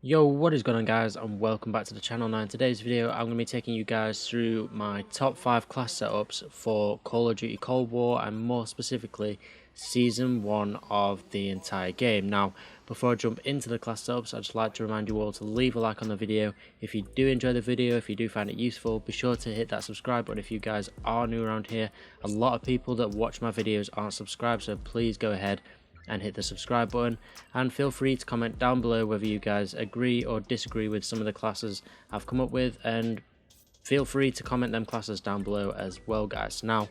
Yo, what is going on guys, and welcome back to the channel. Now in today's video I'm going to be taking you guys through my top 5 class setups for Call of Duty Cold War, and more specifically Season 1 of the entire game. Now before I jump into the class setups, I'd just like to remind you all to leave a like on the video. If you do enjoy the video, if you do find it useful, be sure to hit that subscribe button. If you guys are new around here, a lot of people that watch my videos aren't subscribed, so please go ahead and hit the subscribe button, and feel free to comment down below whether you guys agree or disagree with some of the classes I've come up with, and feel free to comment them classes down below as well guys. Now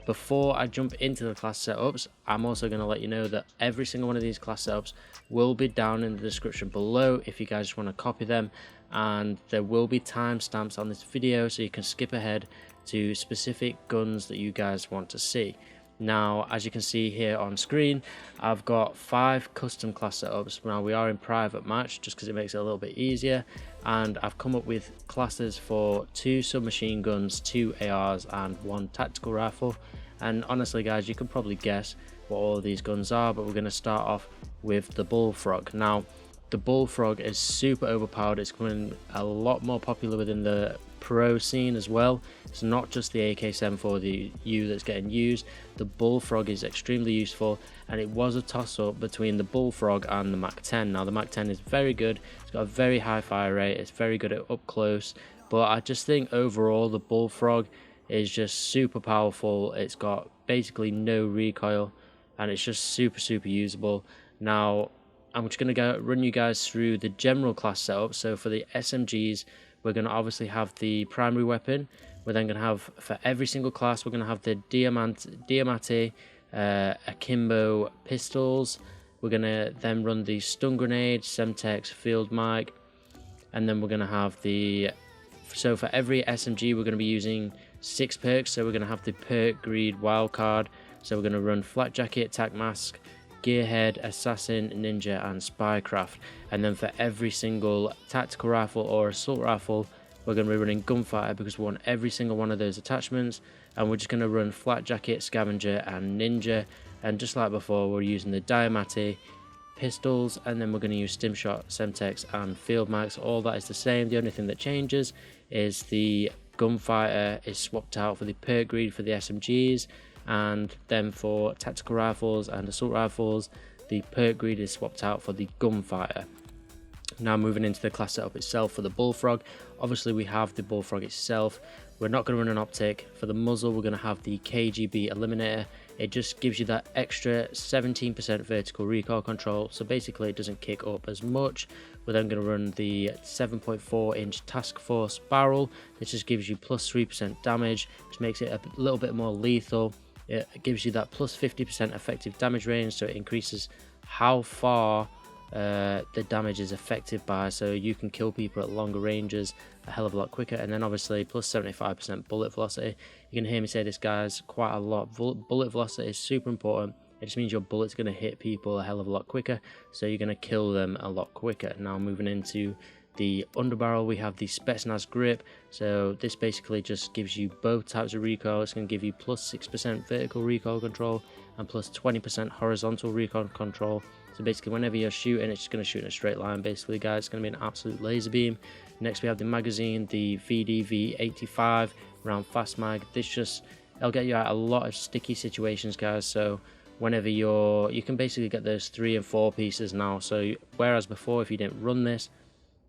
before I jump into the class setups, I'm also going to let you know that every single one of these class setups will be down in the description below if you guys just want to copy them, and there will be timestamps on this video so you can skip ahead to specific guns that you guys want to see. Now as you can see here on screen, I've got 5 custom class setups. Now we are in private match just because it makes it a little bit easier, and I've come up with classes for 2 submachine guns, 2 ARs and 1 tactical rifle. And honestly guys, you can probably guess what all of these guns are, but we're going to start off with the BULLFROG. Now the BULLFROG is super overpowered. It's becoming a lot more popular within the pro scene as well. It's not just the AK-74U that's getting used. The BULLFROG is extremely useful, and it was a toss-up between the BULLFROG and the MAC-10. Now the MAC-10 is very good. It's got a very high fire rate. It's very good at up close, but I just think overall the BULLFROG is just super powerful. It's got basically no recoil, and it's just super usable. Now I'm just going to run you guys through the general class setup. So for the SMGs, we're going to obviously have the primary weapon. We're then going to have, for every single class, we're going to have the Diamante, Akimbo pistols. We're going to then run the stun grenade, Semtex, field mic, and then we're going to have the, so for every SMG we're going to be using 6 perks. So we're going to have the perk greed wildcard. So we're going to run flak jacket, tac mask, gearhead, assassin, ninja and spycraft. And then for every single tactical rifle or assault rifle, we're going to be running gunfighter because we want every single one of those attachments. And we're just going to run flak jacket, scavenger and ninja. And just like before, we're using the Diamante pistols, and then we're going to use stim shot, Semtex and field mics. All that is the same. The only thing that changes is the gunfighter is swapped out for the perk greed for the SMGs, and then for tactical rifles and assault rifles, the perk greed is swapped out for the gunfighter. Now moving into the class setup itself for the BULLFROG, obviously we have the BULLFROG itself. We're not going to run an optic. For the muzzle, we're going to have the KGB Eliminator. It just gives you that extra 17% vertical recoil control, so basically it doesn't kick up as much. We're then going to run the 7.4 inch Task Force barrel. This just gives you plus 3% damage, which makes it a little bit more lethal. It gives you that plus 50% effective damage range, so it increases how far the damage is affected by, so you can kill people at longer ranges a hell of a lot quicker. And then obviously plus 75% bullet velocity. You can hear me say this guys quite a lot. Bullet velocity is super important. It just means your bullet's going to hit people a hell of a lot quicker, so you're going to kill them a lot quicker. Now moving into the underbarrel, we have the Spetsnaz grip. So this basically just gives you both types of recoil. It's going to give you plus 6% vertical recoil control and plus 20% horizontal recoil control. So basically whenever you're shooting, it's just going to shoot in a straight line basically guys. It's going to be an absolute laser beam. Next we have the magazine, the VDV85 round fast mag. It'll get you out a lot of sticky situations guys. So whenever you can basically get those 3 and 4 pieces now. So whereas before, if you didn't run this,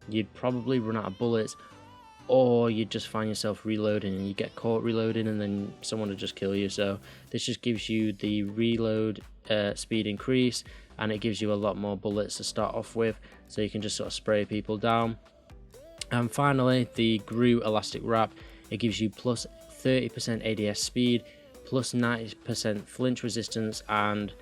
you'd probably run out of bullets, or you'd just find yourself reloading and you get caught reloading and then someone would just kill you. So this just gives you the reload speed increase, and it gives you a lot more bullets to start off with, so you can just sort of spray people down. And finally, the GRU elastic wrap. It gives you plus 30% ADS speed, plus 90% flinch resistance, and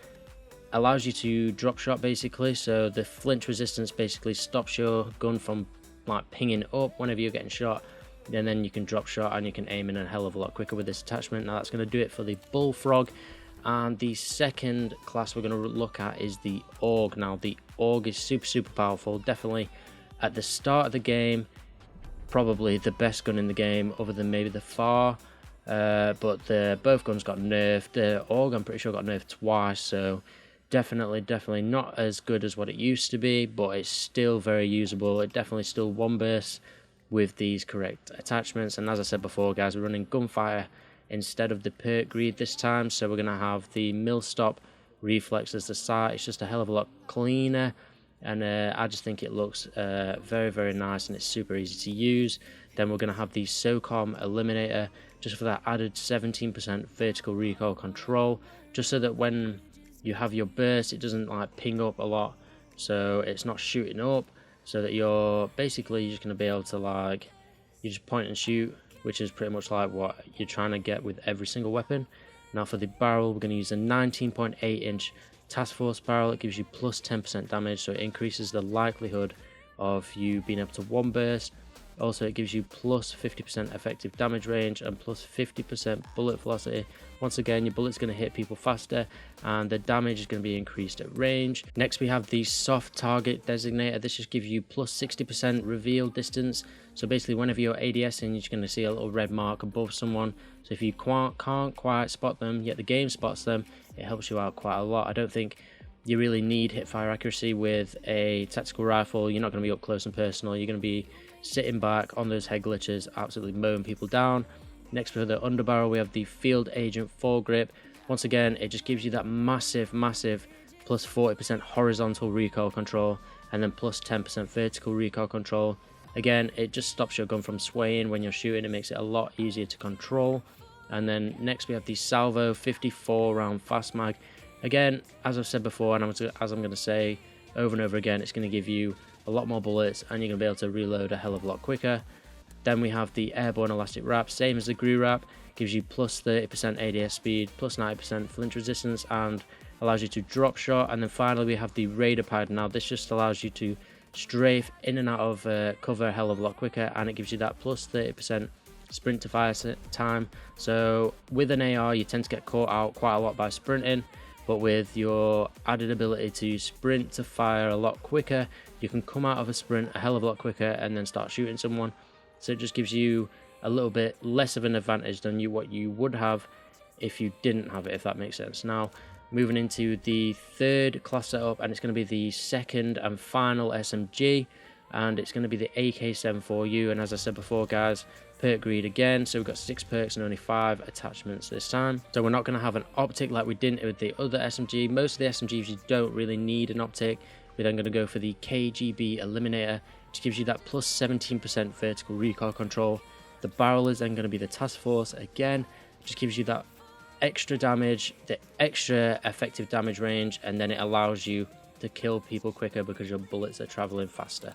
allows you to drop shot basically. So the flinch resistance basically stops your gun from like pinging up whenever you're getting shot, and then you can drop shot and you can aim in a hell of a lot quicker with this attachment. Now that's going to do it for the BULLFROG. And the second class we're going to look at is the AUG. Now the AUG is super powerful. Definitely at the start of the game, probably the best gun in the game other than maybe the FAR, but both guns got nerfed. The AUG I'm pretty sure got nerfed twice, so Definitely not as good as what it used to be, but it's still very usable. It definitely still one bursts with these correct attachments. And as I said before, guys, we're running gunfire instead of the perk greed this time, so we're going to have the Millstop Reflex as the sight. It's just a hell of a lot cleaner, and I just think it looks very nice, and it's super easy to use. Then we're going to have the SOCOM Eliminator just for that added 17% vertical recoil control, just so that when you have your burst it doesn't like ping up a lot, so it's not shooting up, so that you're basically just going to be able to like, you just point and shoot, which is pretty much like what you're trying to get with every single weapon. Now for the barrel, we're going to use a 19.8 inch task force barrel. It gives you plus 10% damage, so it increases the likelihood of you being able to one burst. Also, it gives you plus 50% effective damage range and plus 50% bullet velocity. Once again, your bullet's going to hit people faster and the damage is going to be increased at range. Next, we have the soft target designator. This just gives you plus 60% reveal distance. So basically, whenever you're ADSing, you're just going to see a little red mark above someone. So if you can't quite spot them, yet the game spots them, it helps you out quite a lot. I don't think you really need hip fire accuracy with a tactical rifle. You're not going to be up close and personal. You're going to be sitting back on those head glitches, absolutely mowing people down. Next, for the underbarrel, we have the field agent foregrip. Once again, it just gives you that massive plus 40% horizontal recoil control and then plus 10% vertical recoil control. Again, it just stops your gun from swaying when you're shooting. It makes it a lot easier to control. And then next we have the Salvo 54 round fast mag. Again, as I've said before, and as I'm going to say over and over again, it's going to give you a lot more bullets and you're going to be able to reload a hell of a lot quicker. Then we have the Airborne elastic wrap, same as the GRU wrap, gives you plus 30% ADS speed, plus 90% flinch resistance, and allows you to drop shot. And then finally we have the Raider pad. Now this just allows you to strafe in and out of cover a hell of a lot quicker, and it gives you that plus 30% sprint to fire time. So with an AR you tend to get caught out quite a lot by sprinting, but with your added ability to sprint to fire a lot quicker, you can come out of a sprint a hell of a lot quicker and then start shooting someone. So it just gives you a little bit less of an advantage than what you would have if you didn't have it, if that makes sense. Now moving into the third class setup, and it's going to be the second and final SMG, and it's going to be the AK-74U. And as I said before, guys, perk greed again, so we've got 6 perks and only 5 attachments this time. So we're not going to have an optic like we didn't with the other SMG. Most of the SMGs you don't really need an optic. We're then going to go for the KGB Eliminator, which gives you that plus 17% vertical recoil control. The barrel is then going to be the task force again, which gives you that extra damage, the extra effective damage range, and then it allows you to kill people quicker because your bullets are traveling faster.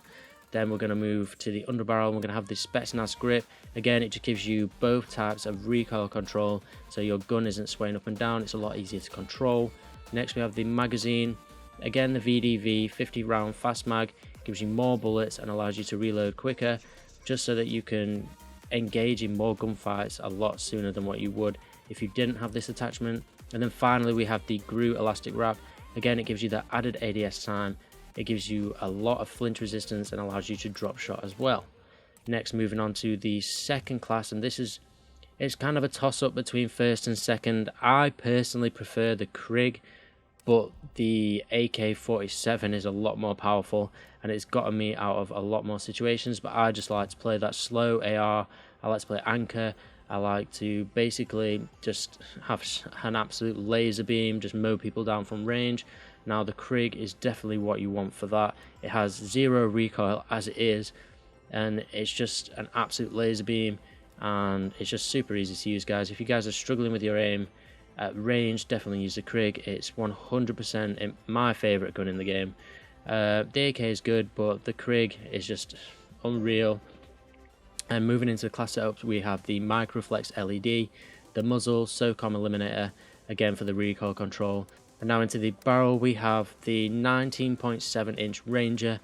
Then we're going to move to the underbarrel. We're going to have the Spetsnaz grip. Again, it just gives you both types of recoil control, so your gun isn't swaying up and down. It's a lot easier to control. Next, we have the magazine. Again, the VDV 50 round fast mag gives you more bullets and allows you to reload quicker, just so that you can engage in more gunfights a lot sooner than what you would if you didn't have this attachment. And then finally we have the GRU elastic wrap. Again, it gives you that added ADS time. It gives you a lot of flinch resistance and allows you to drop shot as well. Next, moving on to the second class, and it's kind of a toss up between first and second. I personally prefer the KRIG, but the AK-47 is a lot more powerful and it's gotten me out of a lot more situations. But I just like to play that slow AR. I like to play anchor. I like to basically just have an absolute laser beam, just mow people down from range. Now the KRIG is definitely what you want for that. It has 0 recoil as it is, and it's just an absolute laser beam, and it's just super easy to use, guys. If you guys are struggling with your aim at range, definitely use the KRIG. It's 100% my favourite gun in the game. The AK is good, but the KRIG is just unreal. And moving into the class setups, we have the Microflex LED, the muzzle, SOCOM Eliminator, again for the recoil control. And now into the barrel, we have the 19.7 inch Ranger.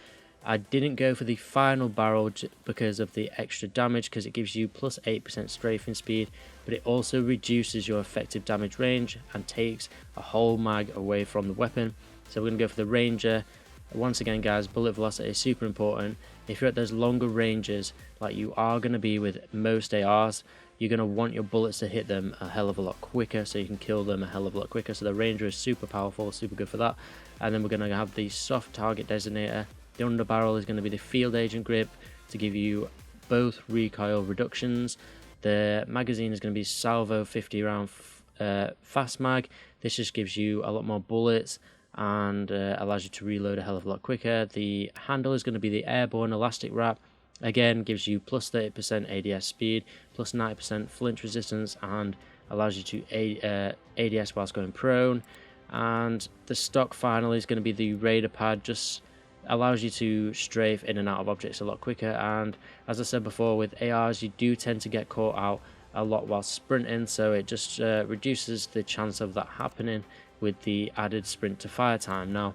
I didn't go for the final barrel because of the extra damage, because it gives you plus 8% strafing speed, but it also reduces your effective damage range and takes a whole mag away from the weapon. So we're going to go for the Ranger. Once again, guys, bullet velocity is super important. If you're at those longer ranges, like you are going to be with most ARs, you're going to want your bullets to hit them a hell of a lot quicker, so you can kill them a hell of a lot quicker. So the Ranger is super powerful, super good for that. And then we're going to have the soft target designator. The underbarrel is going to be the field agent grip to give you both recoil reductions. The magazine is going to be Salvo 50 round fast mag. This just gives you a lot more bullets and allows you to reload a hell of a lot quicker. The handle is going to be the Airborne elastic wrap. Again, gives you plus 30% ADS speed, plus 90% flinch resistance, and allows you to ADS whilst going prone. And the stock finally is going to be the radar pad, just allows you to strafe in and out of objects a lot quicker. And as I said before, with ARs you do tend to get caught out a lot while sprinting, so it just reduces the chance of that happening with the added sprint to fire time. Now,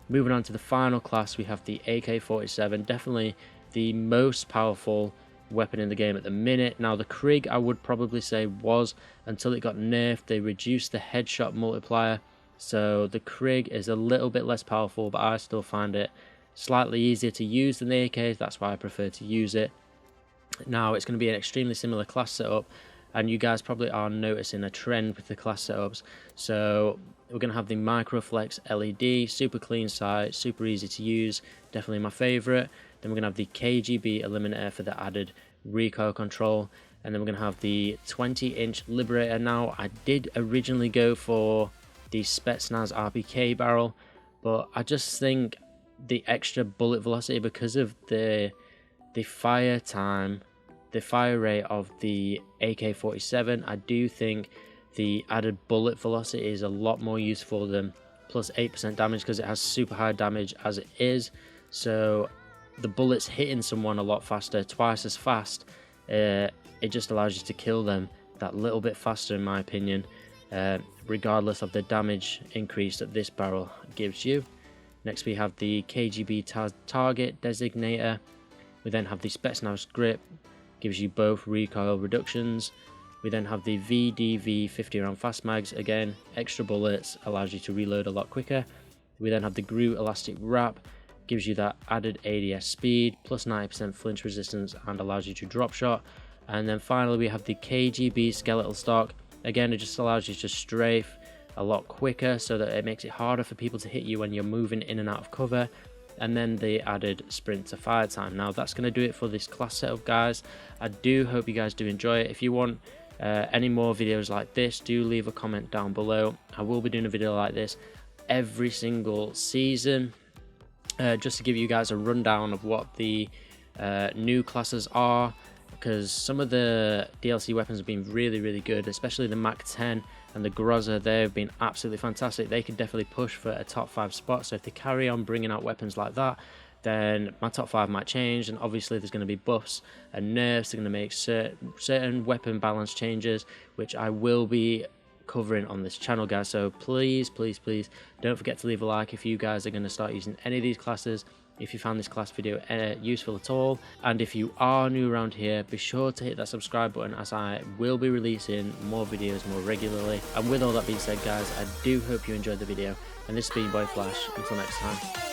moving on to the final class, we have the AK-47, definitely the most powerful weapon in the game at the minute. Now, the KRIG, I would probably say, was, until it got nerfed, they reduced the headshot multiplier, so the KRIG is a little bit less powerful, but I still find it slightly easier to use than the AK. That's why I prefer to use it. Now, it's going to be an extremely similar class setup, and you guys probably are noticing a trend with the class setups. So we're going to have the Microflex LED, super clean sight, super easy to use, definitely my favorite. Then we're going to have the KGB Eliminator for the added recoil control, and then we're going to have the 20-inch Liberator. Now, I did originally go for the Spetsnaz RPK barrel, but I just think the extra bullet velocity, because of the fire time, the fire rate of the AK-47, I do think the added bullet velocity is a lot more useful than plus 8% damage, because it has super high damage as it is. So the bullets hitting someone a lot faster, twice as fast, it just allows you to kill them that little bit faster, in my opinion, regardless of the damage increase that this barrel gives you. Next we have the KGB target designator. We then have the Spetsnaz grip, gives you both recoil reductions. We then have the VDV 50 round fast mags, again extra bullets, allows you to reload a lot quicker. We then have the GRU elastic wrap, gives you that added ADS speed, plus 90% flinch resistance, and allows you to drop shot. And then finally we have the KGB skeletal stock. Again, it just allows you to strafe a lot quicker, so that it makes it harder for people to hit you when you're moving in and out of cover. And then the added sprint to fire time. Now, that's going to do it for this class setup, guys. I do hope you guys do enjoy it. If you want any more videos like this, do leave a comment down below. I will be doing a video like this every single season, just to give you guys a rundown of what the new classes are, because some of the DLC weapons have been really good, especially the Mac 10 and the Groza. They've been absolutely fantastic. They could definitely push for a top 5 spot, so if they carry on bringing out weapons like that, then my top 5 might change. And obviously there's going to be buffs and nerfs. They're going to make certain weapon balance changes, which I will be covering on this channel, guys. So please don't forget to leave a like if you guys are going to start using any of these classes, if you found this class video useful at all. And if you are new around here, be sure to hit that subscribe button, as I will be releasing more videos more regularly. And with all that being said, guys, I do hope you enjoyed the video, and this has been Boy Flash. Until next time.